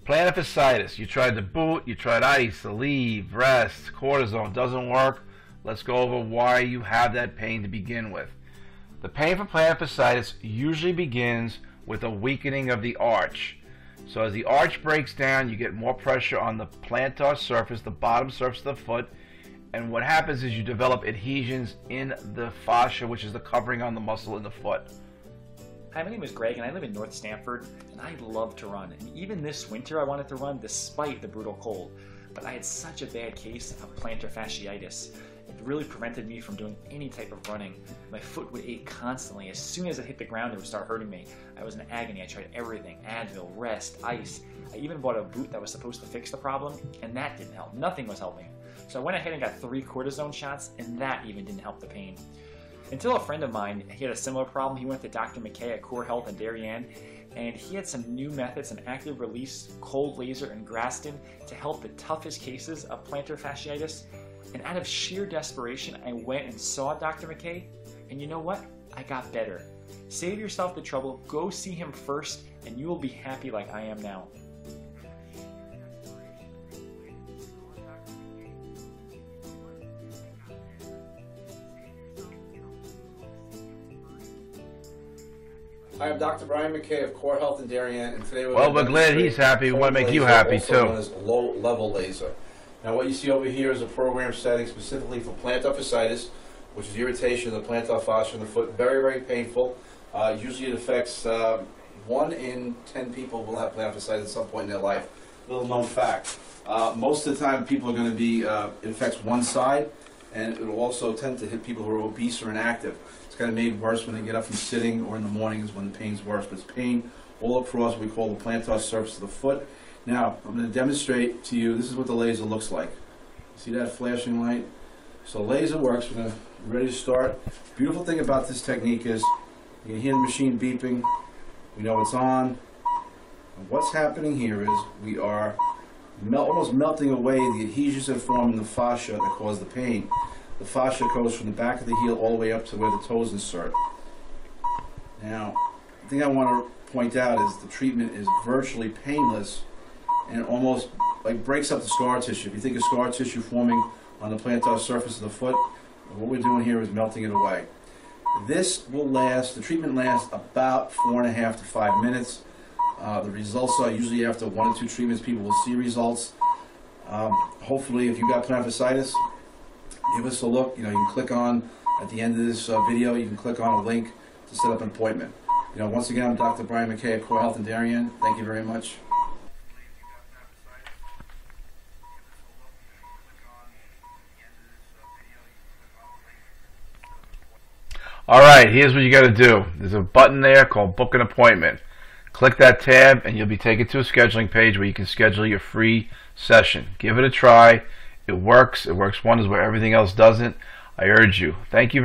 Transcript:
Plantar fasciitis. You tried the boot, you tried ice, Aleve, rest, cortisone. Doesn't work. Let's go over why you have that pain to begin with. The pain for plantar fasciitis usually begins with a weakening of the arch. So as the arch breaks down, you get more pressure on the plantar surface, the bottom surface of the foot, and what happens is you develop adhesions in the fascia, which is the covering on the muscle in the foot. Hi, my name is Greg and I live in North Stamford, and I love to run. And even this winter I wanted to run despite the brutal cold. But I had such a bad case of plantar fasciitis. It really prevented me from doing any type of running. My foot would ache constantly. As soon as it hit the ground, it would start hurting me. I was in agony. I tried everything: Advil, rest, ice. I even bought a boot that was supposed to fix the problem, and that didn't help. Nothing was helping. So I went ahead and got 3 cortisone shots, and that even didn't help the pain. Until a friend of mine, he had a similar problem. He went to Dr. McKay at Core Health in Darien, and he had some new methods, an active release, cold laser, and Graston to help the toughest cases of plantar fasciitis. And out of sheer desperation, I went and saw Dr. McKay, and you know what? I got better. Save yourself the trouble, go see him first, and you will be happy like I am now. Hi, I'm Dr. Brian McKay of Core Health in Darien, and today we're glad he's happy. We want to make you happy too. Also known as low-level laser. Now, what you see over here is a program setting specifically for plantar fasciitis, which is irritation of the plantar fascia in the foot. Very, very painful. Usually, it affects 1 in 10 people will have plantar fasciitis at some point in their life. Little known fact. Most of the time, people are going to be. It affects one side, and it will also tend to hit people who are obese or inactive. It's kind of made worse when they get up from sitting, or in the morning is when the pain's worse. But it's pain all across what we call the plantar surface of the foot. Now, I'm going to demonstrate to you, this is what the laser looks like. See that flashing light? So laser works. We're ready to start. Beautiful thing about this technique is you can hear the machine beeping. We know it's on. And what's happening here is we are almost melting away the adhesions that form in the fascia that cause the pain. The fascia goes from the back of the heel all the way up to where the toes insert. Now, the thing I want to point out is the treatment is virtually painless and almost like breaks up the scar tissue. If you think of scar tissue forming on the plantar surface of the foot, what we're doing here is melting it away. This will last, the treatment lasts about 4.5 to 5 minutes. The results are usually after 1 or 2 treatments, people will see results. Hopefully, if you've got plantar fasciitis, give us a look. You can click on, at the end of this video, you can click on a link to set up an appointment. Once again, I'm Dr. Brian McKay at Core Health in Darien. Thank you very much. Alright, here's what you got to do. There's a button there called Book an Appointment. Click that tab and you'll be taken to a scheduling page where you can schedule your free session. Give it a try. It works. It works wonders where everything else doesn't. I urge you. Thank you.